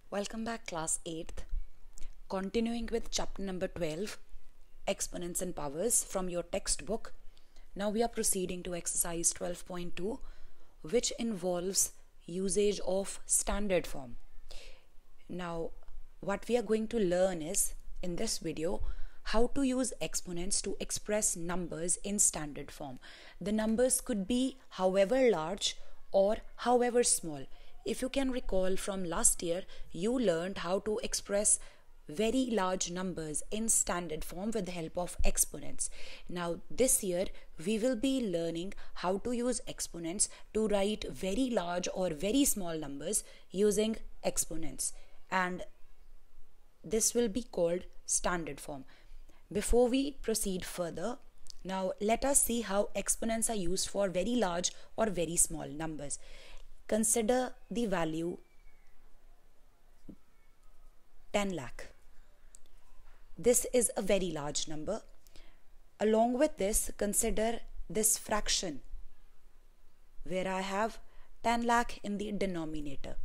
Welcome back, class 8th. Continuing with chapter number 12, Exponents and Powers from your textbook. Now we are proceeding to exercise 12.2, which involves usage of standard form. Now, what we are going to learn is, in this video, how to use exponents to express numbers in standard form. The numbers could be however large or however small. If you can recall from last year, you learned how to express very large numbers in standard form with the help of exponents. Now this year we will be learning how to use exponents to write very large or very small numbers using exponents, and this will be called standard form. Before we proceed further, now let us see how exponents are used for very large or very small numbers. Consider the value 10 lakh. This is a very large number. Along with this, consider this fraction where I have 10 lakh in the denominator.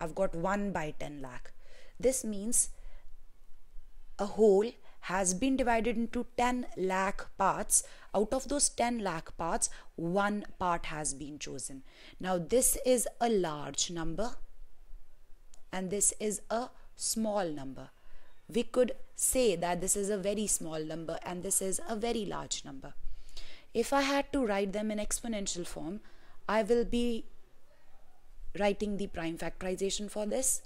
I've got 1 by 10 lakh. This means a whole has been divided into 10 lakh parts. Out of those 10 lakh parts, one part has been chosen. Now this is a large number and this is a small number. We could say that this is a very small number and this is a very large number. If I had to write them in exponential form, I will be writing the prime factorization for this.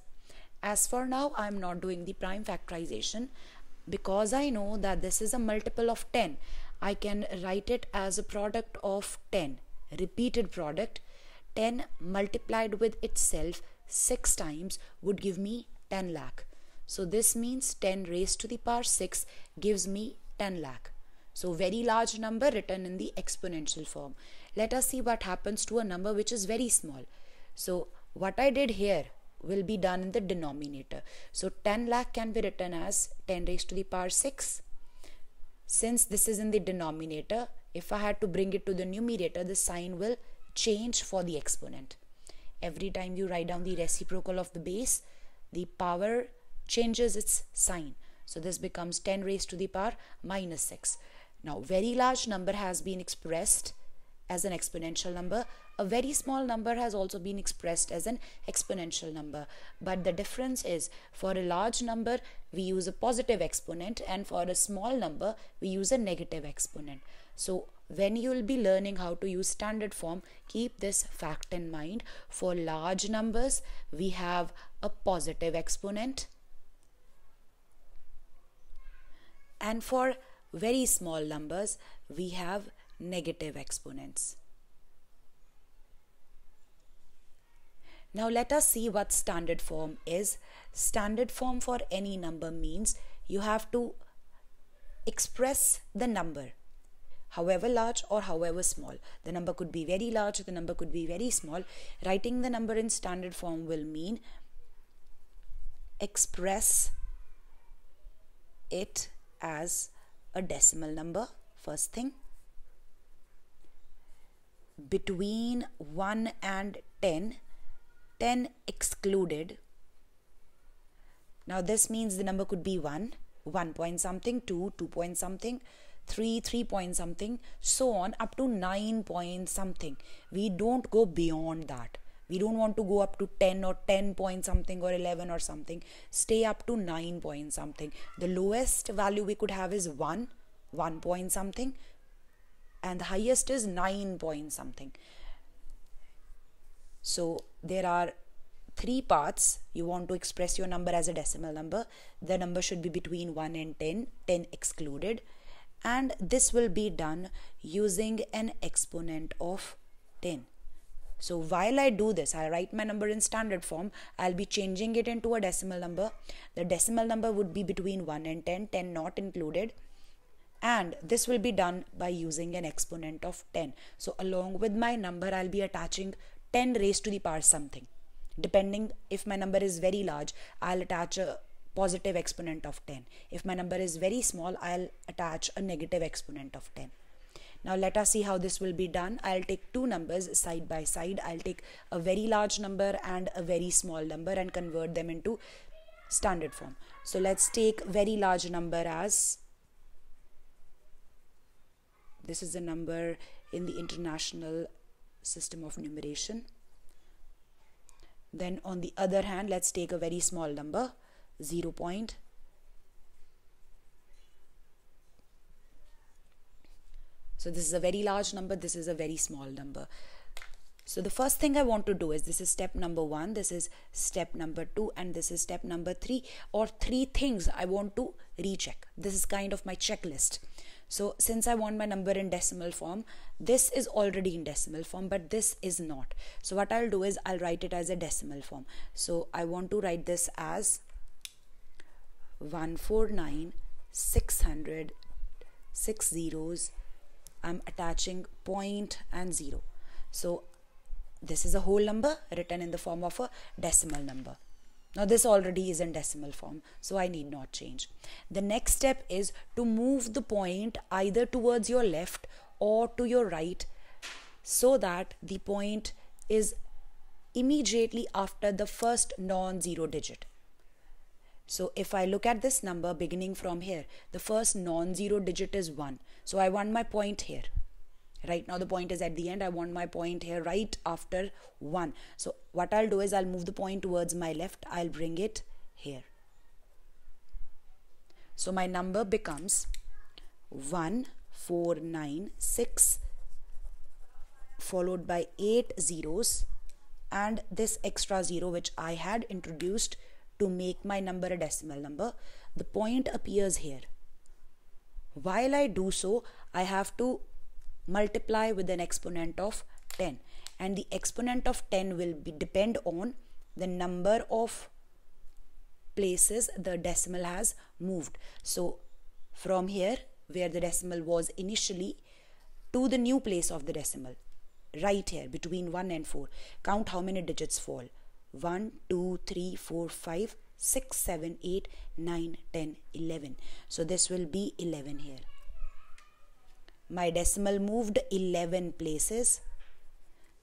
As for now, I am not doing the prime factorization because I know that this is a multiple of 10. I can write it as a product of 10, repeated product. 10 multiplied with itself 6 times would give me 10 lakh. So this means 10 raised to the power 6 gives me 10 lakh. So very large number written in the exponential form. Let us see what happens to a number which is very small. So what I did here will be done in the denominator. So 10 lakh can be written as 10 raised to the power 6. Since this is in the denominator, if I had to bring it to the numerator, the sign will change for the exponent. Every time you write down the reciprocal of the base, the power changes its sign. So this becomes 10 raised to the power minus 6. Now very large number has been expressed as an exponential number. A very small number has also been expressed as an exponential number. But the difference is, for a large number we use a positive exponent and for a small number we use a negative exponent. So when you will be learning how to use standard form, keep this fact in mind. For large numbers we have a positive exponent, and for very small numbers we have negative exponents. Now let us see what standard form is. Standard form for any number means you have to express the number however large or however small. The number could be very large, the number could be very small. Writing the number in standard form will mean express it as a decimal number, first thing. Between 1 and 10, 10 excluded. Now this means the number could be 1 point something, 2 point something, 3 point something, so on up to 9 point something. We don't go beyond that. We don't want to go up to 10 or 10 point something or 11 or something. Stay up to 9 point something. The lowest value we could have is 1 point something, and the highest is 9 point something. So there are 3 parts. You want to express your number as a decimal number. The number should be between 1 and 10, 10 excluded, and this will be done using an exponent of 10. So while I do this, I write my number in standard form, I'll be changing it into a decimal number. The decimal number would be between 1 and 10, 10 not included. And this will be done by using an exponent of 10. So along with my number, I'll be attaching 10 raised to the power something. Depending if my number is very large, I'll attach a positive exponent of 10. If my number is very small, I'll attach a negative exponent of 10. Now let us see how this will be done. I'll take two numbers side by side. I'll take a very large number and a very small number and convert them into standard form. So let's take very large number as, this is the number in the international system of numeration. Then on the other hand, let's take a very small number, 0. So this is a very large number, this is a very small number. So the first thing I want to do is, this is step number 1, this is step number 2, and this is step number 3, or 3 things I want to recheck. This is kind of my checklist. So since I want my number in decimal form, this is already in decimal form, but this is not. So what I'll do is I'll write it as a decimal form. So I want to write this as 149,600, 6 zeros. I'm attaching point and 0. So this is a whole number written in the form of a decimal number. Now this already is in decimal form, so I need not change. The next step is to move the point either towards your left or to your right, so that the point is immediately after the first non-zero digit. So if I look at this number beginning from here, the first non-zero digit is 1. So I want my point here. Right now the point is at the end. I want my point here right after 1. So what I'll do is I'll move the point towards my left. I'll bring it here. So my number becomes 1496 followed by 8 zeros and this extra 0 which I had introduced to make my number a decimal number. The point appears here. While I do so, I have to multiply with an exponent of 10, and the exponent of 10 will depend on the number of places the decimal has moved. So from here where the decimal was initially to the new place of the decimal, right here between 1 and 4, count how many digits fall. 1, 2, 3, 4, 5, 6, 7, 8, 9, 10, 11. So this will be 11 here. My decimal moved 11 places,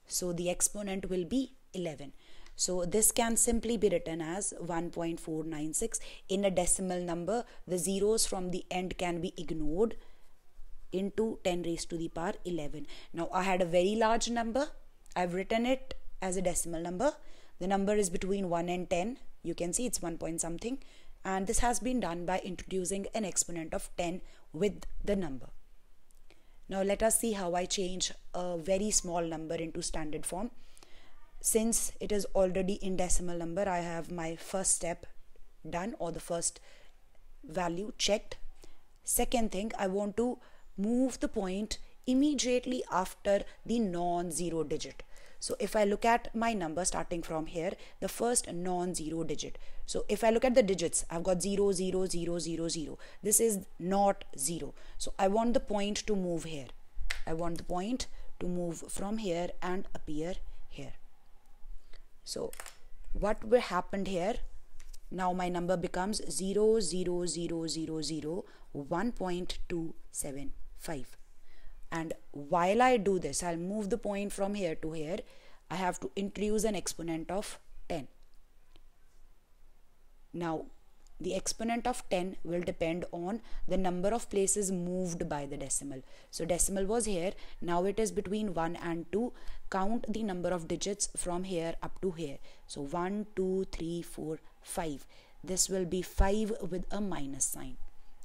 so the exponent will be 11. So this can simply be written as 1.496. In a decimal number, the zeros from the end can be ignored into 10 raised to the power 11. Now I had a very large number. I've written it as a decimal number. The number is between 1 and 10. You can see it's 1 point something. And this has been done by introducing an exponent of 10 with the number. Now let us see how I change a very small number into standard form. Since it is already in decimal number, I have my first step done, or the first value checked. Second thing, I want to move the point immediately after the non-zero digit. So if I look at my number starting from here, the first non-zero digit. So if I look at the digits, I've got 0, 0, 0, 0, 0. This is not 0. So I want the point to move here. I want the point to move from here and appear here. So what will happen here? Now my number becomes 0, 0, 0, 0, 0, 1.275. And while I do this, I'll move the point from here to here. I have to introduce an exponent of 10. Now, the exponent of 10 will depend on the number of places moved by the decimal. So decimal was here. Now it is between 1 and 2. Count the number of digits from here up to here. So 1, 2, 3, 4, 5. This will be 5 with a minus sign.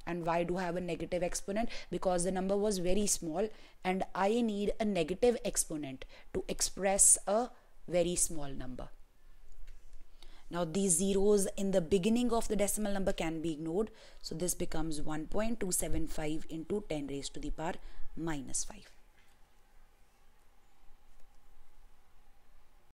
And why do I have a negative exponent? Because the number was very small and I need a negative exponent to express a very small number. Now these zeros in the beginning of the decimal number can be ignored. So this becomes 1.275 into 10 raised to the power minus 5.